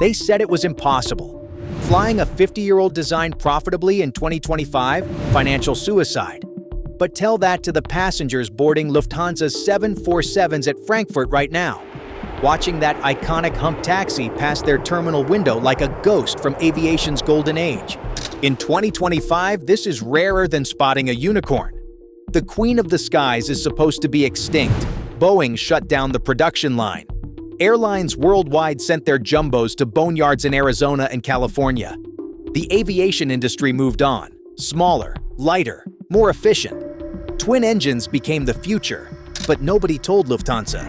They said it was impossible. Flying a 50-year-old design profitably in 2025? Financial suicide. But tell that to the passengers boarding Lufthansa's 747s at Frankfurt right now, watching that iconic hump taxi pass their terminal window like a ghost from aviation's golden age. In 2025, this is rarer than spotting a unicorn. The Queen of the Skies is supposed to be extinct. Boeing shut down the production line. Airlines worldwide sent their jumbos to boneyards in Arizona and California. The aviation industry moved on. Smaller, lighter, more efficient. Twin engines became the future, but nobody told Lufthansa.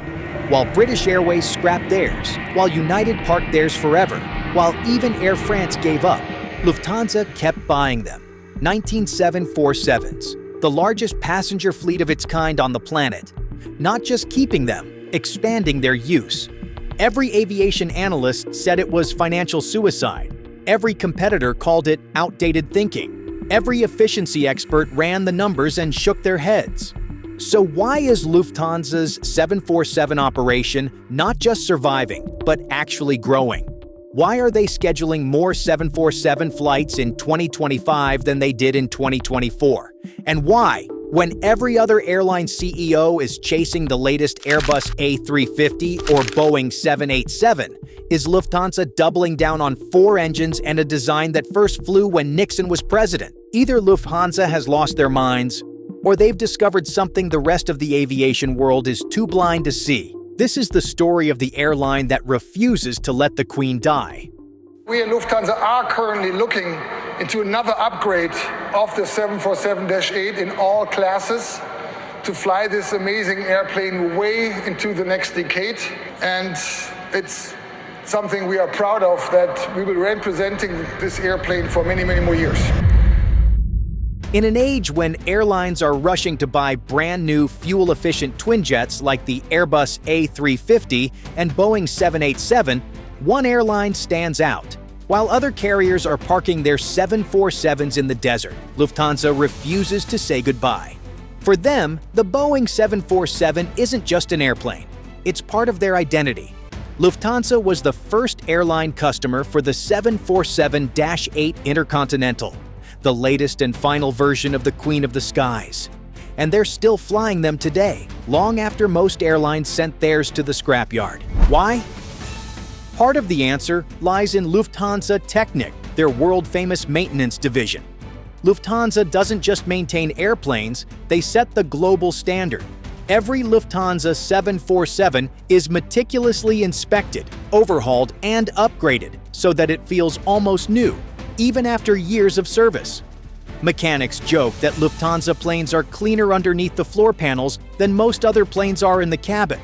While British Airways scrapped theirs, while United parked theirs forever, while even Air France gave up, Lufthansa kept buying them. 19 747s, the largest passenger fleet of its kind on the planet. Not just keeping them, expanding their use. Every aviation analyst said it was financial suicide. Every competitor called it outdated thinking. Every efficiency expert ran the numbers and shook their heads. So why is Lufthansa's 747 operation not just surviving, but actually growing? Why are they scheduling more 747 flights in 2025 than they did in 2024? And why, when every other airline CEO is chasing the latest Airbus A350 or Boeing 787, is Lufthansa doubling down on 4 engines and a design that first flew when Nixon was president? Either Lufthansa has lost their minds, or they've discovered something the rest of the aviation world is too blind to see. This is the story of the airline that refuses to let the Queen die. We at Lufthansa are currently looking into another upgrade of the 747-8 in all classes to fly this amazing airplane way into the next decade. And it's something we are proud of, that we will be representing this airplane for many, many more years. In an age when airlines are rushing to buy brand new fuel-efficient twin jets like the Airbus A350 and Boeing 787, one airline stands out. While other carriers are parking their 747s in the desert, Lufthansa refuses to say goodbye. For them, the Boeing 747 isn't just an airplane. It's part of their identity. Lufthansa was the first airline customer for the 747-8 Intercontinental, the latest and final version of the Queen of the Skies. And they're still flying them today, long after most airlines sent theirs to the scrapyard. Why? Part of the answer lies in Lufthansa Technik, their world-famous maintenance division. Lufthansa doesn't just maintain airplanes, they set the global standard. Every Lufthansa 747 is meticulously inspected, overhauled, and upgraded so that it feels almost new, even after years of service. Mechanics joke that Lufthansa planes are cleaner underneath the floor panels than most other planes are in the cabin.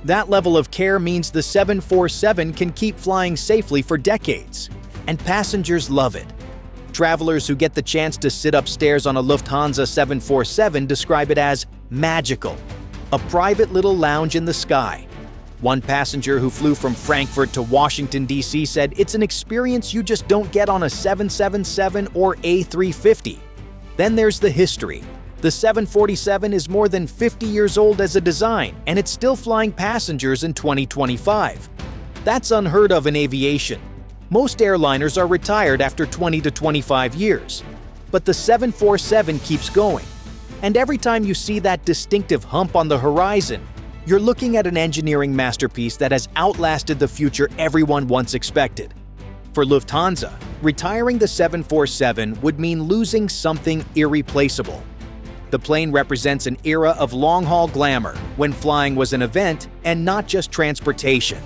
That level of care means the 747 can keep flying safely for decades, and passengers love it. Travelers who get the chance to sit upstairs on a Lufthansa 747 describe it as magical, a private little lounge in the sky. One passenger who flew from Frankfurt to Washington, D.C. said it's an experience you just don't get on a 777 or A350. Then there's the history. The 747 is more than 50 years old as a design, and it's still flying passengers in 2025. That's unheard of in aviation. Most airliners are retired after 20 to 25 years. But the 747 keeps going. And every time you see that distinctive hump on the horizon, you're looking at an engineering masterpiece that has outlasted the future everyone once expected. For Lufthansa, retiring the 747 would mean losing something irreplaceable. The plane represents an era of long-haul glamour, when flying was an event and not just transportation.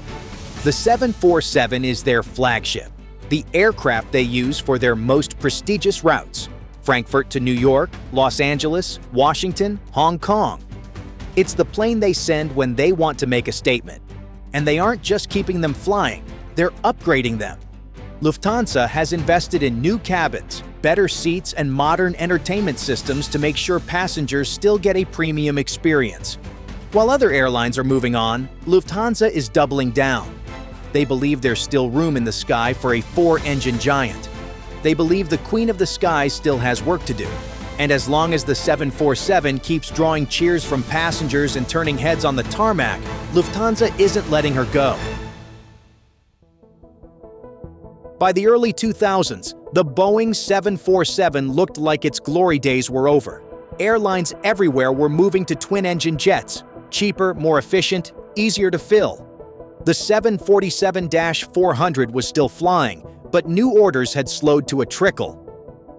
The 747 is their flagship, the aircraft they use for their most prestigious routes: Frankfurt to New York, Los Angeles, Washington, Hong Kong. It's the plane they send when they want to make a statement. And they aren't just keeping them flying, they're upgrading them. Lufthansa has invested in new cabins, better seats, and modern entertainment systems to make sure passengers still get a premium experience. While other airlines are moving on, Lufthansa is doubling down. They believe there's still room in the sky for a 4-engine giant. They believe the Queen of the Skies still has work to do. And as long as the 747 keeps drawing cheers from passengers and turning heads on the tarmac, Lufthansa isn't letting her go. By the early 2000s, the Boeing 747 looked like its glory days were over. Airlines everywhere were moving to twin-engine jets, cheaper, more efficient, easier to fill. The 747-400 was still flying, but new orders had slowed to a trickle.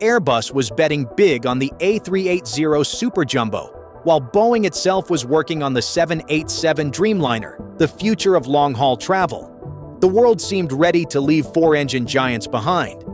Airbus was betting big on the A380 Super Jumbo, while Boeing itself was working on the 787 Dreamliner, the future of long-haul travel. The world seemed ready to leave four-engine giants behind.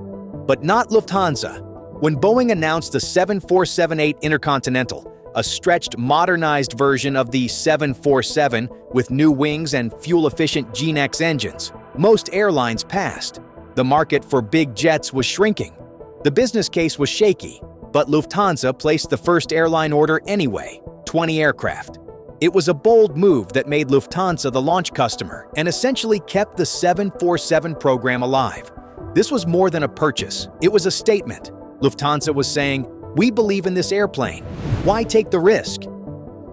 But not Lufthansa. When Boeing announced the 747-8 Intercontinental, a stretched, modernized version of the 747 with new wings and fuel-efficient GEnx engines, most airlines passed. The market for big jets was shrinking. The business case was shaky, but Lufthansa placed the first airline order anyway, 20 aircraft. It was a bold move that made Lufthansa the launch customer and essentially kept the 747 program alive. This was more than a purchase, it was a statement. Lufthansa was saying, "We believe in this airplane. Why take the risk?"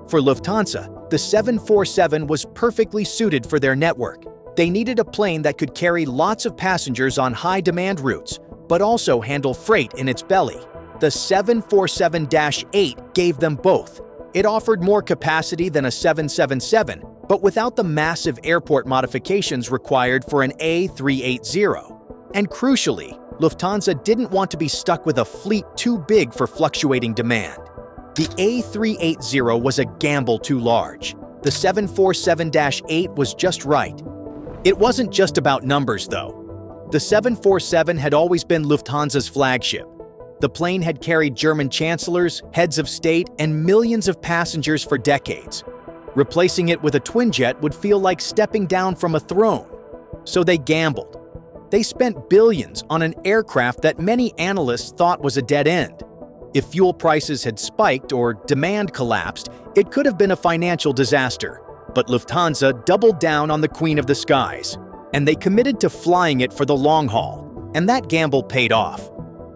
For Lufthansa, the 747 was perfectly suited for their network. They needed a plane that could carry lots of passengers on high-demand routes, but also handle freight in its belly. The 747-8 gave them both. It offered more capacity than a 777, but without the massive airport modifications required for an A380. And crucially, Lufthansa didn't want to be stuck with a fleet too big for fluctuating demand. The A380 was a gamble too large. The 747-8 was just right. It wasn't just about numbers, though. The 747 had always been Lufthansa's flagship. The plane had carried German chancellors, heads of state, and millions of passengers for decades. Replacing it with a twinjet would feel like stepping down from a throne. So they gambled. They spent billions on an aircraft that many analysts thought was a dead end. If fuel prices had spiked or demand collapsed, it could have been a financial disaster. But Lufthansa doubled down on the Queen of the Skies, and they committed to flying it for the long haul, and that gamble paid off.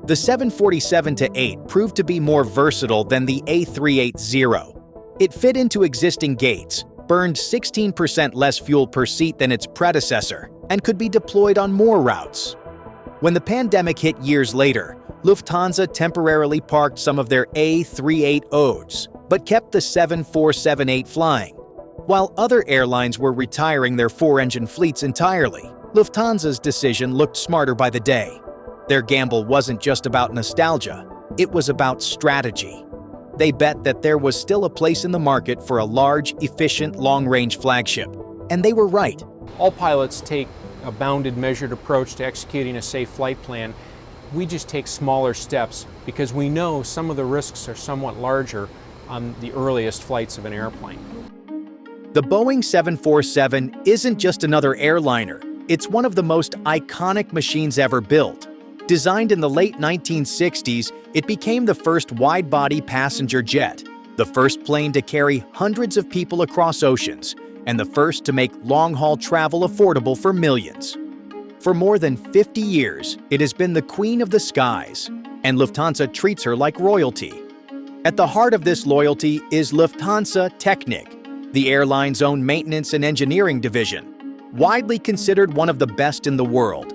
The 747-8 proved to be more versatile than the A380. It fit into existing gates, burned 16% less fuel per seat than its predecessor, and could be deployed on more routes. When the pandemic hit years later, Lufthansa temporarily parked some of their A380s, but kept the 747-8 flying. While other airlines were retiring their four-engine fleets entirely, Lufthansa's decision looked smarter by the day. Their gamble wasn't just about nostalgia, it was about strategy. They bet that there was still a place in the market for a large, efficient, long-range flagship. And they were right. All pilots take a bounded, measured approach to executing a safe flight plan. We just take smaller steps because we know some of the risks are somewhat larger on the earliest flights of an airplane. The Boeing 747 isn't just another airliner. It's one of the most iconic machines ever built. Designed in the late 1960s, it became the first wide-body passenger jet, the first plane to carry hundreds of people across oceans, and the first to make long-haul travel affordable for millions. For more than 50 years, it has been the queen of the skies, and Lufthansa treats her like royalty. At the heart of this loyalty is Lufthansa Technik, the airline's own maintenance and engineering division, widely considered one of the best in the world.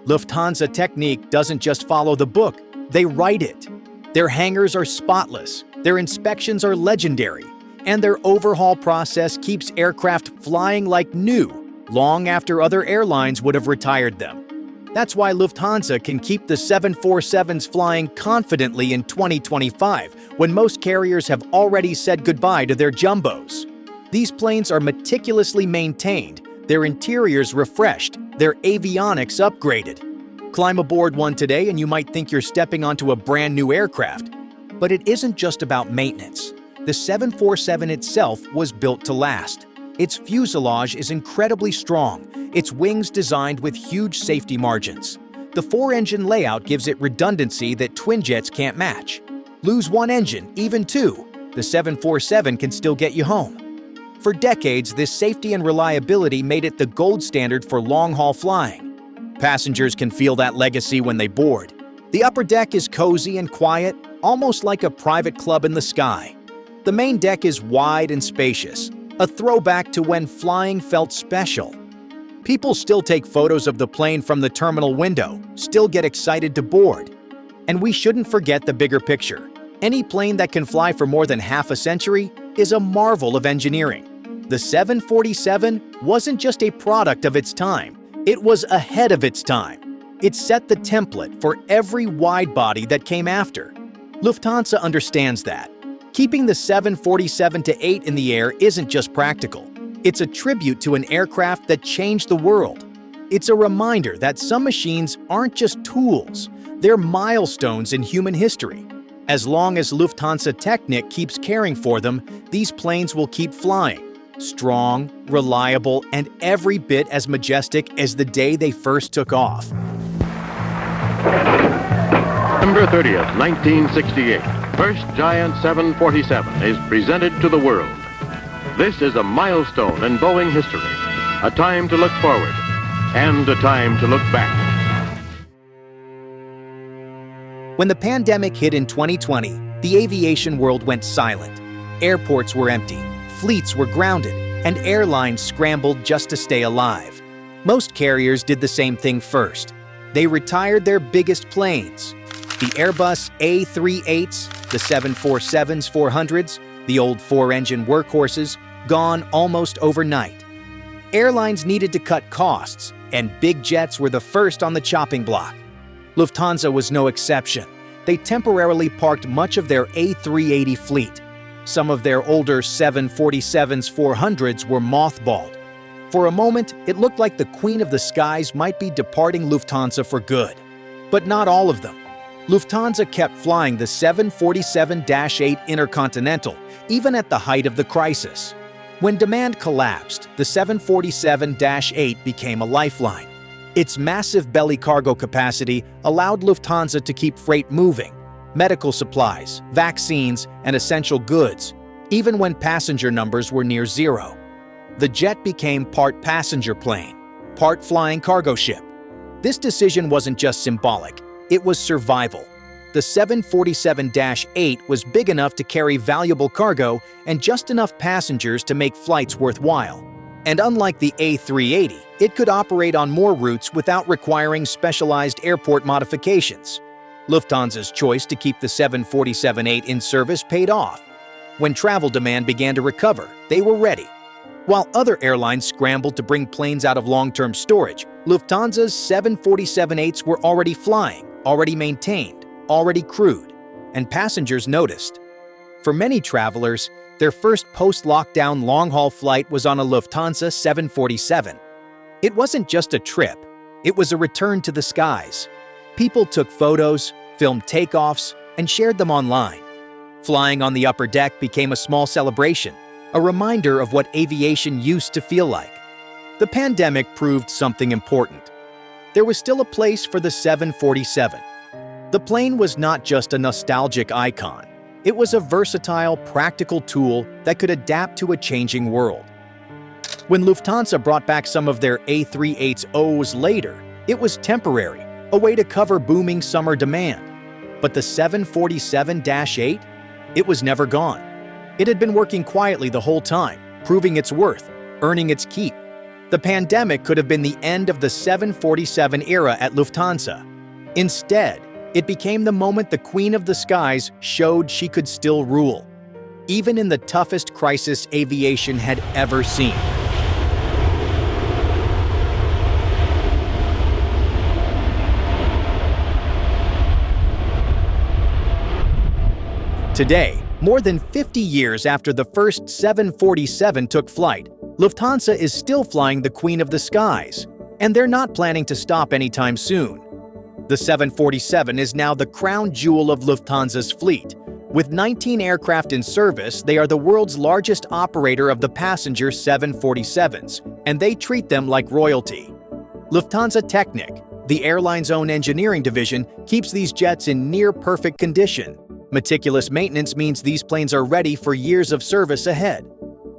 Lufthansa Technik doesn't just follow the book, they write it. Their hangars are spotless, their inspections are legendary, and their overhaul process keeps aircraft flying like new, long after other airlines would have retired them. That's why Lufthansa can keep the 747s flying confidently in 2025, when most carriers have already said goodbye to their jumbos. These planes are meticulously maintained, their interiors refreshed, their avionics upgraded. Climb aboard one today and you might think you're stepping onto a brand new aircraft. But it isn't just about maintenance. The 747 itself was built to last. Its fuselage is incredibly strong, its wings designed with huge safety margins. The four-engine layout gives it redundancy that twin jets can't match. Lose one engine, even two, the 747 can still get you home. For decades, this safety and reliability made it the gold standard for long-haul flying. Passengers can feel that legacy when they board. The upper deck is cozy and quiet, almost like a private club in the sky. The main deck is wide and spacious, a throwback to when flying felt special. People still take photos of the plane from the terminal window, still get excited to board. And we shouldn't forget the bigger picture. Any plane that can fly for more than half a century is a marvel of engineering. The 747 wasn't just a product of its time, it was ahead of its time. It set the template for every wide-body that came after. Lufthansa understands that. Keeping the 747-8 in the air isn't just practical. It's a tribute to an aircraft that changed the world. It's a reminder that some machines aren't just tools, they're milestones in human history. As long as Lufthansa Technik keeps caring for them, these planes will keep flying. Strong, reliable, and every bit as majestic as the day they first took off. September 30th, 1968, first giant 747 is presented to the world. This is a milestone in Boeing history, a time to look forward and a time to look back. When the pandemic hit in 2020, the aviation world went silent. Airports were empty, fleets were grounded, and airlines scrambled just to stay alive. Most carriers did the same thing first. They retired their biggest planes. The Airbus A380s, the 747s 400s, the old four-engine workhorses, gone almost overnight. Airlines needed to cut costs, and big jets were the first on the chopping block. Lufthansa was no exception. They temporarily parked much of their A380 fleet. Some of their older 747s 400s were mothballed. For a moment, it looked like the Queen of the Skies might be departing Lufthansa for good. But not all of them. Lufthansa kept flying the 747-8 Intercontinental, even at the height of the crisis. When demand collapsed, the 747-8 became a lifeline. Its massive belly cargo capacity allowed Lufthansa to keep freight moving, medical supplies, vaccines, and essential goods, even when passenger numbers were near zero. The jet became part passenger plane, part flying cargo ship. This decision wasn't just symbolic, it was survival. The 747-8 was big enough to carry valuable cargo and just enough passengers to make flights worthwhile. And unlike the A380, it could operate on more routes without requiring specialized airport modifications. Lufthansa's choice to keep the 747-8 in service paid off. When travel demand began to recover, they were ready. While other airlines scrambled to bring planes out of long-term storage, Lufthansa's 747-8s were already flying, already maintained, already crewed, and passengers noticed. For many travelers, their first post-lockdown long-haul flight was on a Lufthansa 747. It wasn't just a trip, it was a return to the skies. People took photos, filmed takeoffs, and shared them online. Flying on the upper deck became a small celebration, a reminder of what aviation used to feel like. The pandemic proved something important. There was still a place for the 747. The plane was not just a nostalgic icon. It was a versatile, practical tool that could adapt to a changing world. When Lufthansa brought back some of their A380s later, it was temporary, a way to cover booming summer demand. But the 747-8? It was never gone. It had been working quietly the whole time, proving its worth, earning its keep. The pandemic could have been the end of the 747 era at Lufthansa. Instead, it became the moment the Queen of the Skies showed she could still rule, even in the toughest crisis aviation had ever seen. Today, more than 50 years after the first 747 took flight, Lufthansa is still flying the Queen of the Skies, and they're not planning to stop anytime soon. The 747 is now the crown jewel of Lufthansa's fleet. With 19 aircraft in service, they are the world's largest operator of the passenger 747s, and they treat them like royalty. Lufthansa Technik, the airline's own engineering division, keeps these jets in near-perfect condition. Meticulous maintenance means these planes are ready for years of service ahead.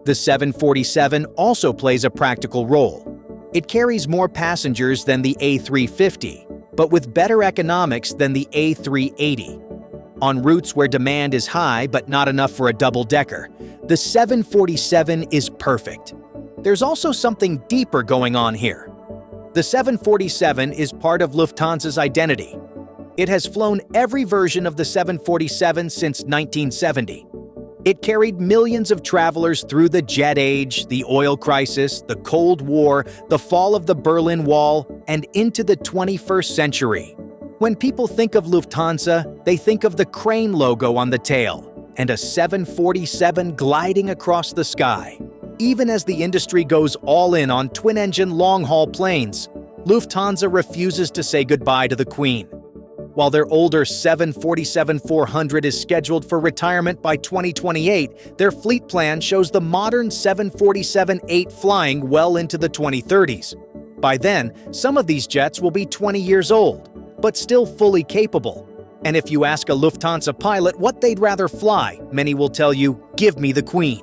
The 747 also plays a practical role. It carries more passengers than the A350, but with better economics than the A380. On routes where demand is high but not enough for a double-decker, the 747 is perfect. There's also something deeper going on here. The 747 is part of Lufthansa's identity. It has flown every version of the 747 since 1970. It carried millions of travelers through the jet age, the oil crisis, the Cold War, the fall of the Berlin Wall, and into the 21st century. When people think of Lufthansa, they think of the crane logo on the tail and a 747 gliding across the sky. Even as the industry goes all in on twin-engine long-haul planes, Lufthansa refuses to say goodbye to the Queen. While their older 747-400 is scheduled for retirement by 2028, their fleet plan shows the modern 747-8 flying well into the 2030s. By then, some of these jets will be 20 years old, but still fully capable. And if you ask a Lufthansa pilot what they'd rather fly, many will tell you, "Give me the Queen."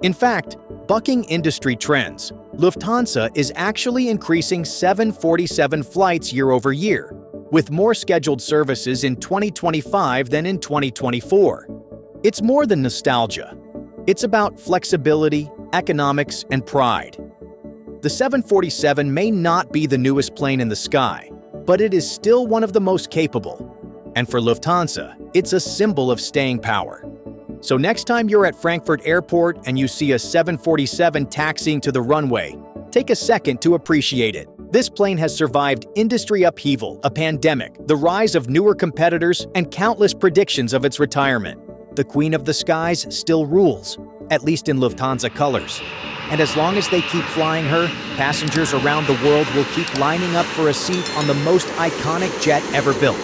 In fact, bucking industry trends, Lufthansa is actually increasing 747 flights year over year, with more scheduled services in 2025 than in 2024. It's more than nostalgia. It's about flexibility, economics, and pride. The 747 may not be the newest plane in the sky, but it is still one of the most capable. And for Lufthansa, it's a symbol of staying power. So next time you're at Frankfurt Airport and you see a 747 taxiing to the runway, take a second to appreciate it. This plane has survived industry upheaval, a pandemic, the rise of newer competitors, and countless predictions of its retirement. The Queen of the Skies still rules, at least in Lufthansa colors. And as long as they keep flying her, passengers around the world will keep lining up for a seat on the most iconic jet ever built.